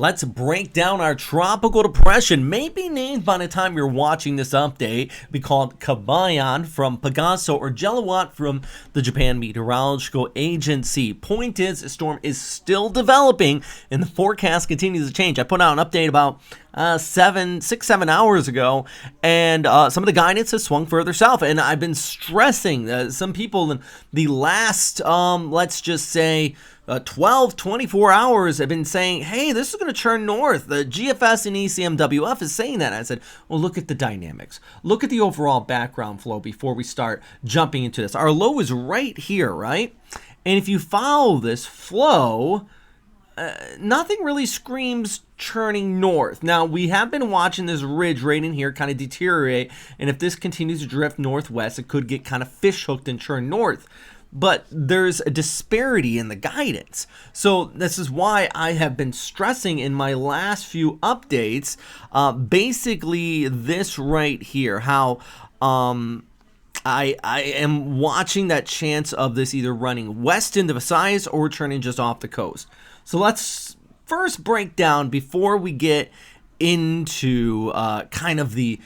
Let's break down our tropical depression. Maybe named by the time you're watching this update. We call it Kabayan from Pegaso or Jelawat from the Japan Meteorological Agency. Point is, the storm is still developing and the forecast continues to change. I put out an update about 7 hours ago, and some of the guidance has swung further south, and I've been stressing some people in the last let's just say 24 hours have been saying, hey, this is going to turn north. The GFS and ECMWF is saying that. I said, well, look at the dynamics. Look at the overall background flow before we start jumping into this. Our low is right here, right? And if you follow this flow, nothing really screams churning north. Now, we have been watching this ridge right in here kind of deteriorate, and if this continues to drift northwest, it could get kind of fish hooked and churn north. But there's a disparity in the guidance. So this is why I have been stressing in my last few updates, basically this right here, how I am watching that chance of this either running west into Visayas or turning just off the coast. So let's first break down before we get into kind of the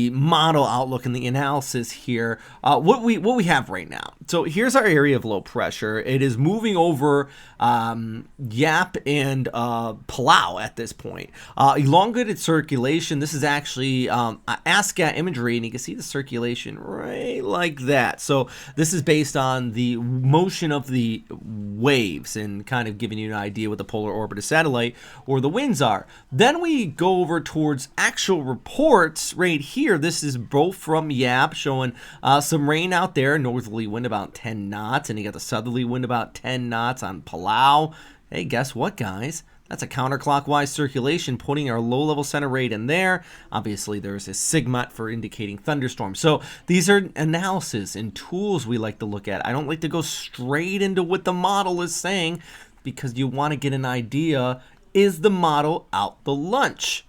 model outlook and the analysis here, what we have right now. So here's our area of low pressure. It is moving over Yap and Palau at this point. Elongated circulation. This is actually ASCAT imagery, and you can see the circulation right like that. So this is based on the motion of the waves and kind of giving you an idea what the polar orbit of satellite or the winds are. Then we go over towards actual reports right here. This is both from Yap, showing some rain out there, northerly wind about 10 knots, and you got the southerly wind about 10 knots on Palau. Hey, guess what, guys? That's a counterclockwise circulation, putting our low-level center rate in there. Obviously, there's a sigma for indicating thunderstorms. So these are analysis and tools we like to look at. I don't like to go straight into what the model is saying because you want to get an idea, is the model out the lunch?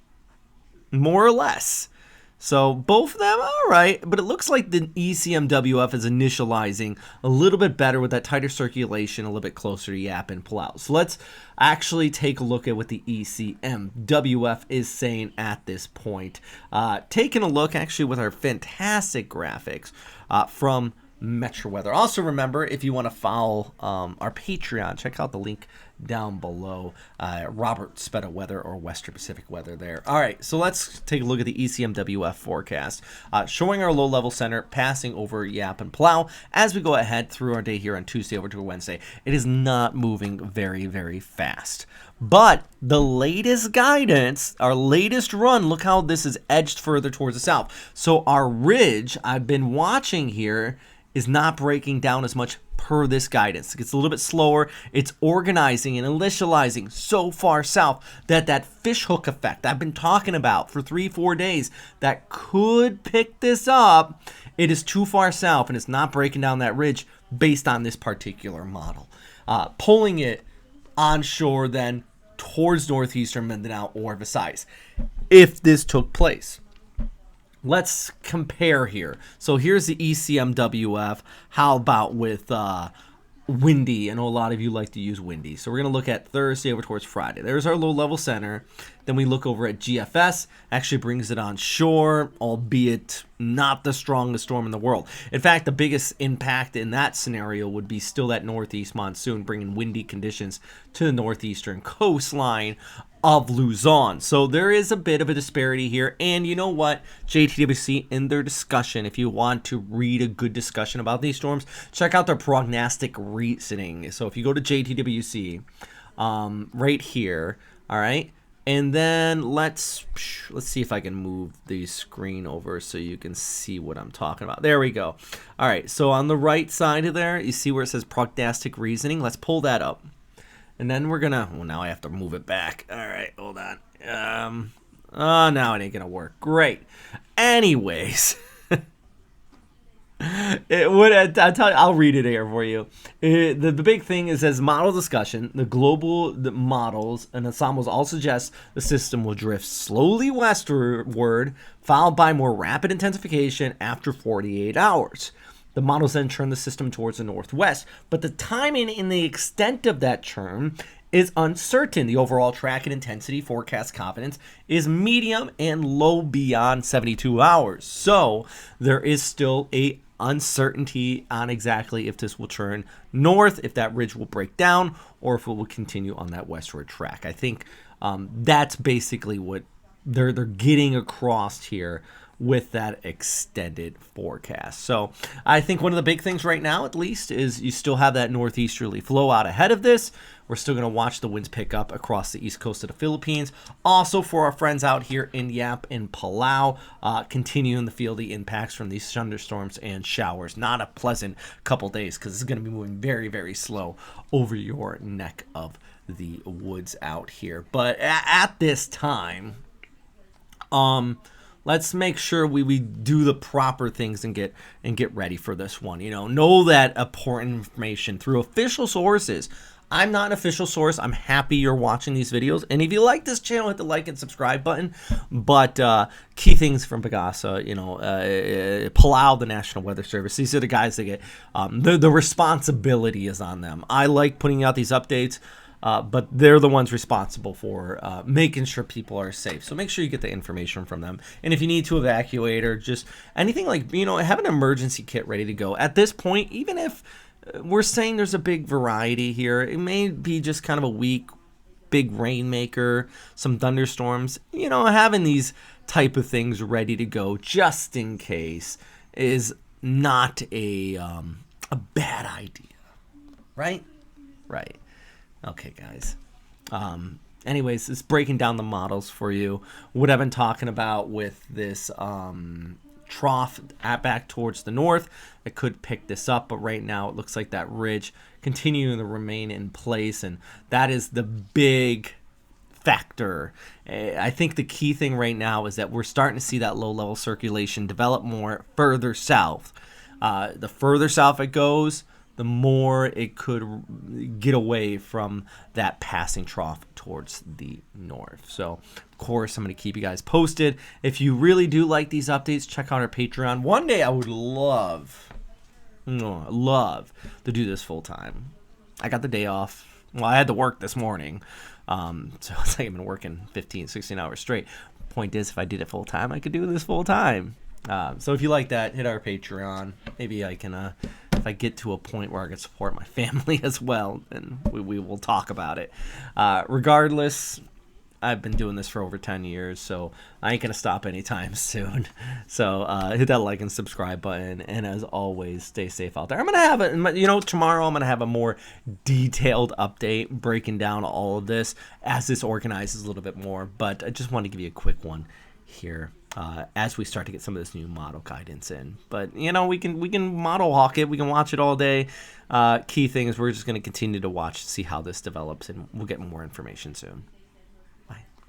More or less. So both of them, all right, but it looks like the ECMWF is initializing a little bit better with that tighter circulation, a little bit closer to Yap and Palau. So let's actually take a look at what the ECMWF is saying at this point. Taking a look actually with our fantastic graphics from Metro Weather. Also remember, if you want to follow our Patreon, check out the link down below. Robert Speta Weather or Western Pacific Weather there. All right, so let's take a look at the ECMWF forecast, showing our low-level center passing over Yap and Palau as we go ahead through our day here on Tuesday over to Wednesday. It is not moving very, very fast. But the latest guidance, our latest run, look how this is edged further towards the south. So our ridge I've been watching here is not breaking down as much per this guidance. It gets a little bit slower. It's organizing and initializing so far south that that fishhook effect I've been talking about for 3-4 days that could pick this up, it is too far south and it's not breaking down that ridge based on this particular model. Pulling it onshore then towards northeastern Mindanao or Visayas if this took place. Let's compare here. So here's the ECMWF. How about with windy? I know a lot of you like to use windy. So we're going to look at Thursday over towards Friday. There's our low level center. Then we look over at GFS. Actually brings it on shore, albeit not the strongest storm in the world. In fact, the biggest impact in that scenario would be still that northeast monsoon, bringing windy conditions to the northeastern coastline of Luzon. So there is a bit of a disparity here. And you know what? JTWC, in their discussion, if you want to read a good discussion about these storms, check out their prognostic reasoning. So if you go to JTWC, right here, all right, and then let's see if I can move the screen over so you can see what I'm talking about. There we go. All right, so on the right side of there, you see where it says prognostic reasoning. Let's pull that up. And then we're gonna, well, now I have to move it back. All right, hold on. Oh, now it ain't gonna work. Great. Anyways, I'll read it here for you. The big thing is, as model discussion, the models and ensembles all suggest the system will drift slowly westward, followed by more rapid intensification after 48 hours. The models then turn the system towards the northwest, but the timing and the extent of that turn is uncertain. The overall track and intensity forecast confidence is medium and low beyond 72 hours. So there is still a uncertainty on exactly if this will turn north, if that ridge will break down, or if it will continue on that westward track. I think that's basically what they're getting across here with that extended forecast. So I think one of the big things right now, at least, is you still have that northeasterly flow out ahead of this. We're still going to watch the winds pick up across the east coast of the Philippines. Also, for our friends out here in Yap and Palau, continuing to feel the impacts from these thunderstorms and showers. Not a pleasant couple days, because it's going to be moving very, very slow over your neck of the woods out here. But at this time, let's make sure we do the proper things and get ready for this one. Know that important information through official sources. I'm not an official source. I'm happy you're watching these videos. And if you like this channel, hit the like and subscribe button. But key things from Pagasa, Palau, the National Weather Service. These are the guys that get the responsibility is on them. I like putting out these updates. But they're the ones responsible for making sure people are safe. So make sure you get the information from them. And if you need to evacuate or just anything like, have an emergency kit ready to go. At this point, even if we're saying there's a big variety here, it may be just kind of a weak, big rainmaker, some thunderstorms. Having these type of things ready to go just in case is not a bad idea. Right? Right. Okay, guys. Anyways, it's breaking down the models for you. What I've been talking about with this trough back towards the north, it could pick this up, but right now it looks like that ridge continuing to remain in place, and that is the big factor. I think the key thing right now is that we're starting to see that low-level circulation develop more further south. The further south it goes, the more it could get away from that passing trough towards the north. So, of course, I'm going to keep you guys posted. If you really do like these updates, check out our Patreon. One day I would love to do this full time. I got the day off. Well, I had to work this morning. So it's like I've been working 15, 16 hours straight. Point is, if I did it full time, I could do this full time. So if you like that, hit our Patreon. Maybe I can, if I get to a point where I can support my family as well, then we will talk about it. Regardless, I've been doing this for over 10 years, so I ain't going to stop anytime soon. So hit that like and subscribe button, and as always, stay safe out there. I'm going to have tomorrow I'm going to have a more detailed update breaking down all of this as this organizes a little bit more, but I just wanted to give you a quick one here. As we start to get some of this new model guidance in. But, we can model hawk it. We can watch it all day. Key thing is we're just going to continue to watch to see how this develops, and we'll get more information soon.